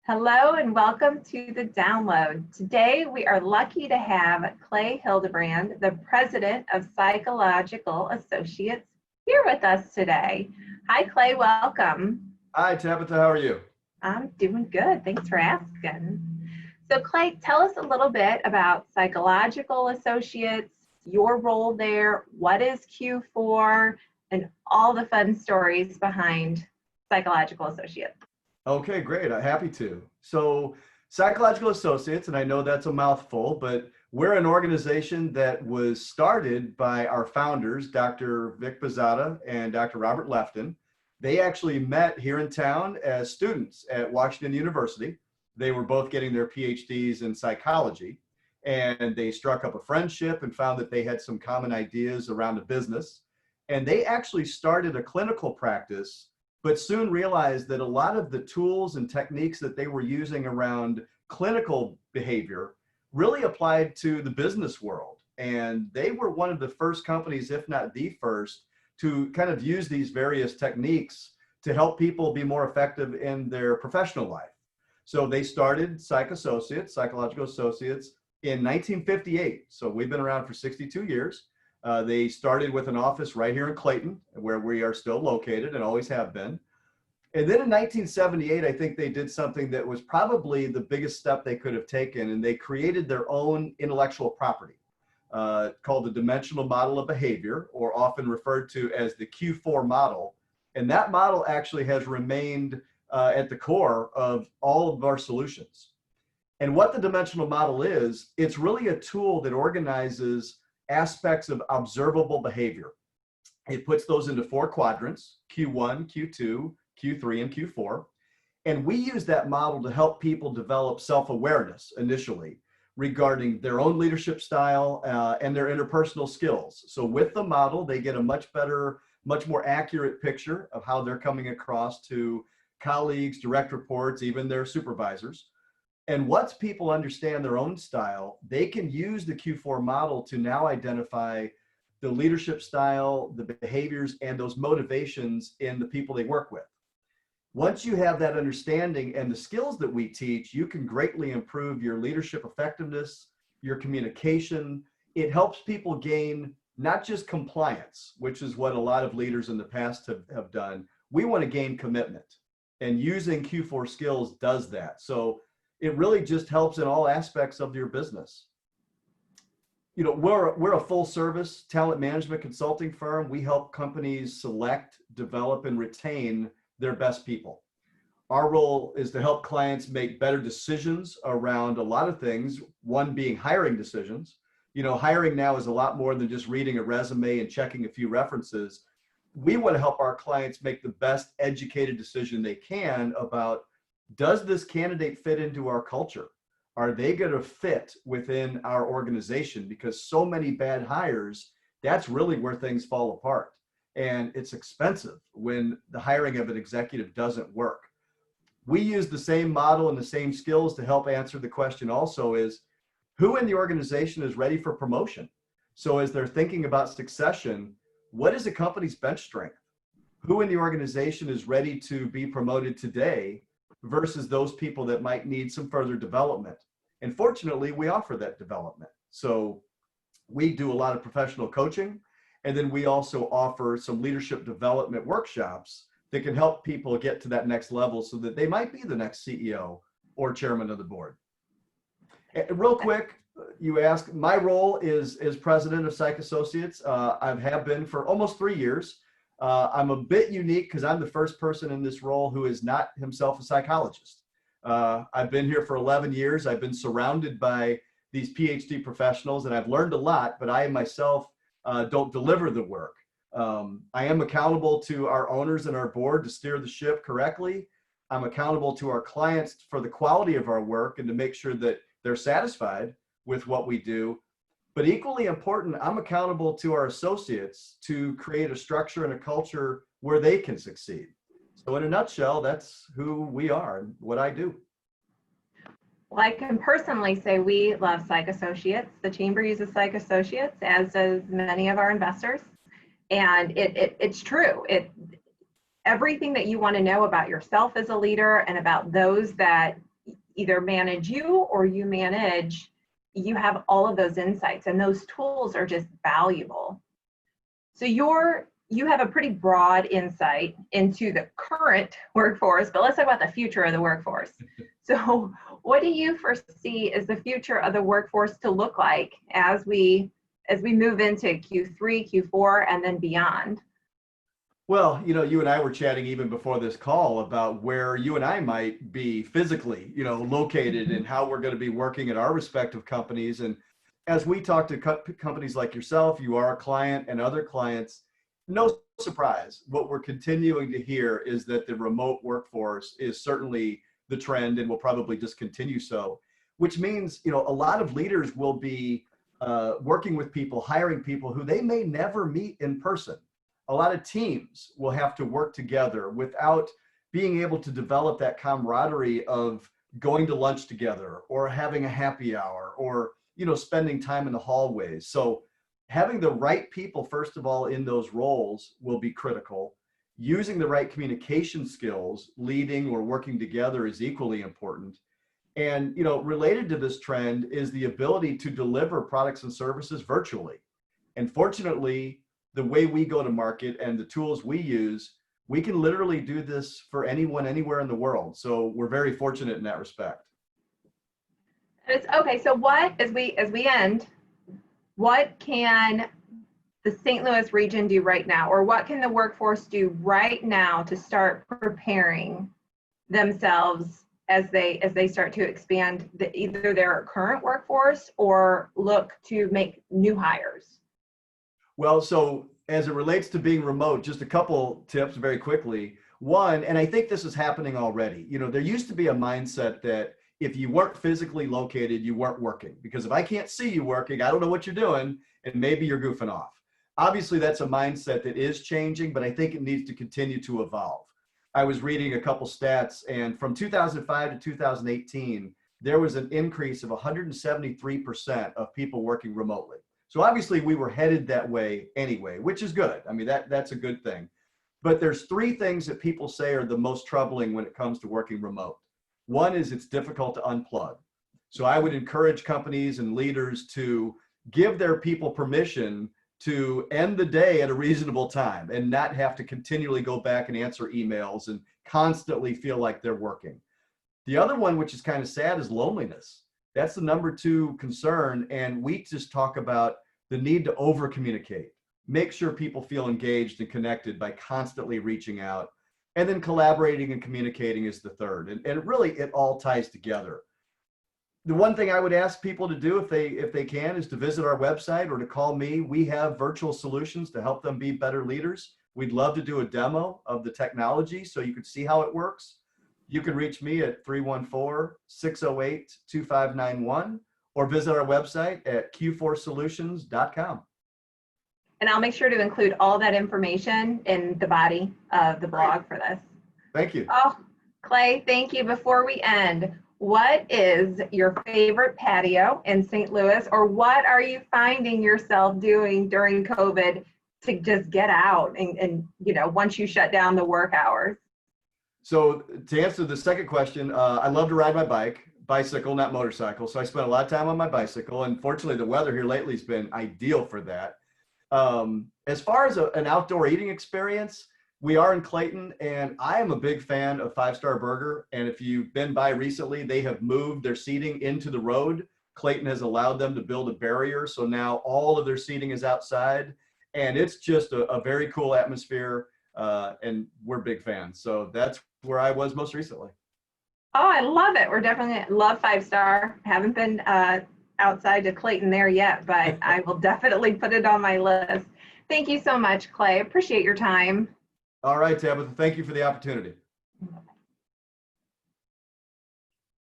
Hello and welcome to the download. Today we are lucky to have Clay Hildebrand, the president of Psychological Associates, here with us today. Hi Clay, welcome. Hi Tabitha, how are you? I'm doing good, thanks for asking. So Clay, tell us a little bit about Psychological Associates, your role there, what is Q4, and all the fun stories behind Psychological Associates. Okay, great. I'm happy to. So, Psychological Associates, and I know that's a mouthful, but we're an organization that was started by our founders, Dr. Vic Pizzata and Dr. Robert Lefton. They actually met here in town as students at Washington University. They were both getting their PhDs in psychology, and they struck up a friendship and found that they had some common ideas around a business. And they actually started a clinical practice, but soon realized that a lot of the tools and techniques that they were using around clinical behavior really applied to the business world. And they were one of the first companies, if not the first, to kind of use these various techniques to help people be more effective in their professional life. So they started Psychological Associates in 1958. So we've been around for 62 years. They started with an office right here in Clayton, where we are still located and always have been. And then in 1978, I think they did something that was probably the biggest step they could have taken, and they created their own intellectual property called the dimensional model of behavior, or often referred to as the Q4 model. And that model actually has remained at the core of all of our solutions. And what the dimensional model is, it's really a tool that organizes aspects of observable behavior. It puts those into 4 quadrants: Q1, Q2, Q3, and Q4. And we use that model to help people develop self-awareness initially regarding their own leadership style and their interpersonal skills. So with the model, they get a much better, much more accurate picture of how they're coming across to colleagues, direct reports, even their supervisors. And once people understand their own style, they can use the Q4 model to now identify the leadership style, the behaviors, and those motivations in the people they work with. Once you have that understanding and the skills that we teach, you can greatly improve your leadership effectiveness, your communication. It helps people gain not just compliance, which is what a lot of leaders in the past have done. We want to gain commitment, and using Q4 skills does that. So it really just helps in all aspects of your business. You know, we're a full service talent management consulting firm. We help companies select, develop, and retain their best people. Our role is to help clients make better decisions around a lot of things, one being hiring decisions. You know, hiring now is a lot more than just reading a resume and checking a few references. We want to help our clients make the best educated decision they can about, does this candidate fit into our culture? Are they going to fit within our organization? Because so many bad hires, that's really where things fall apart. And it's expensive when the hiring of an executive doesn't work. We use the same model and the same skills to help answer the question also is, who in the organization is ready for promotion? So as they're thinking about succession, what is a company's bench strength? Who in the organization is ready to be promoted today versus those people that might need some further development? And fortunately, we offer that development. So we do a lot of professional coaching, and then we also offer some leadership development workshops that can help people get to that next level so that they might be the next CEO or chairman of the board. And real quick, you asked, my role is president of Psych Associates. I have been for almost 3 years. I'm a bit unique because I'm the first person in this role who is not himself a psychologist. I've been here for 11 years. I've been surrounded by these PhD professionals, and I've learned a lot, but I myself don't deliver the work. I am accountable to our owners and our board to steer the ship correctly. I'm accountable to our clients for the quality of our work and to make sure that they're satisfied with what we do. But equally important, I'm accountable to our associates to create a structure and a culture where they can succeed. So in a nutshell, that's who we are and what I do. Well, I can personally say we love Psych Associates. The Chamber uses Psych Associates, as does many of our investors. And it's true. Everything that you want to know about yourself as a leader and about those that either manage you or you have all of those insights, and those tools are just valuable. So you have a pretty broad insight into the current workforce, but let's talk about the future of the workforce. So what do you foresee as the future of the workforce to look like as we move into Q3, Q4, and then beyond? Well, you and I were chatting even before this call about where you and I might be physically, located, and how we're going to be working at our respective companies. And as we talk to companies like yourself, you are a client, and other clients, no surprise, what we're continuing to hear is that the remote workforce is certainly the trend and will probably just continue so, which means, a lot of leaders will be working with people, hiring people who they may never meet in person. A lot of teams will have to work together without being able to develop that camaraderie of going to lunch together or having a happy hour or, spending time in the hallways. So having the right people, first of all, in those roles will be critical. Using the right communication skills, leading or working together, is equally important. And, related to this trend is the ability to deliver products and services virtually. And fortunately, the way we go to market and the tools we use, we can literally do this for anyone, anywhere in the world. So we're very fortunate in that respect. It's okay. So as we end, what can the St. Louis region do right now, or what can the workforce do right now to start preparing themselves as they start to expand either their current workforce or look to make new hires? Well, so as it relates to being remote, just a couple tips very quickly. One, and I think this is happening already, there used to be a mindset that if you weren't physically located, you weren't working. Because if I can't see you working, I don't know what you're doing, and maybe you're goofing off. Obviously, that's a mindset that is changing, but I think it needs to continue to evolve. I was reading a couple stats, and from 2005 to 2018, there was an increase of 173% of people working remotely. So obviously we were headed that way anyway, which is good. I mean, that's a good thing. But there's three things that people say are the most troubling when it comes to working remote. One is it's difficult to unplug. So I would encourage companies and leaders to give their people permission to end the day at a reasonable time and not have to continually go back and answer emails and constantly feel like they're working. The other one, which is kind of sad, is loneliness. That's the number 2 concern. And we just talk about the need to over communicate, make sure people feel engaged and connected by constantly reaching out. And then collaborating and communicating is the third. And really, it all ties together. The one thing I would ask people to do if they can is to visit our website or to call me. We have virtual solutions to help them be better leaders. We'd love to do a demo of the technology so you can see how it works. You can reach me at 314-608-2591 or visit our website at q4solutions.com. And I'll make sure to include all that information in the body of the blog for this. Thank you. Oh, Clay, thank you. Before we end, what is your favorite patio in St. Louis, or what are you finding yourself doing during COVID to just get out and once you shut down the work hours? So to answer the second question, I love to ride my bicycle, not motorcycle. So I spent a lot of time on my bicycle, and fortunately the weather here lately has been ideal for that. As far as an outdoor eating experience, we are in Clayton, and I am a big fan of Five Star Burger. And if you've been by recently, they have moved their seating into the road. Clayton has allowed them to build a barrier, so now all of their seating is outside, and it's just a very cool atmosphere, and we're big fans. So that's where I was most recently. Oh, I love it. We're definitely love Five Star. Haven't been outside to Clayton there yet, but I will definitely put it on my list. Thank you so much, Clay. Appreciate your time. All right, Tabitha, thank you for the opportunity.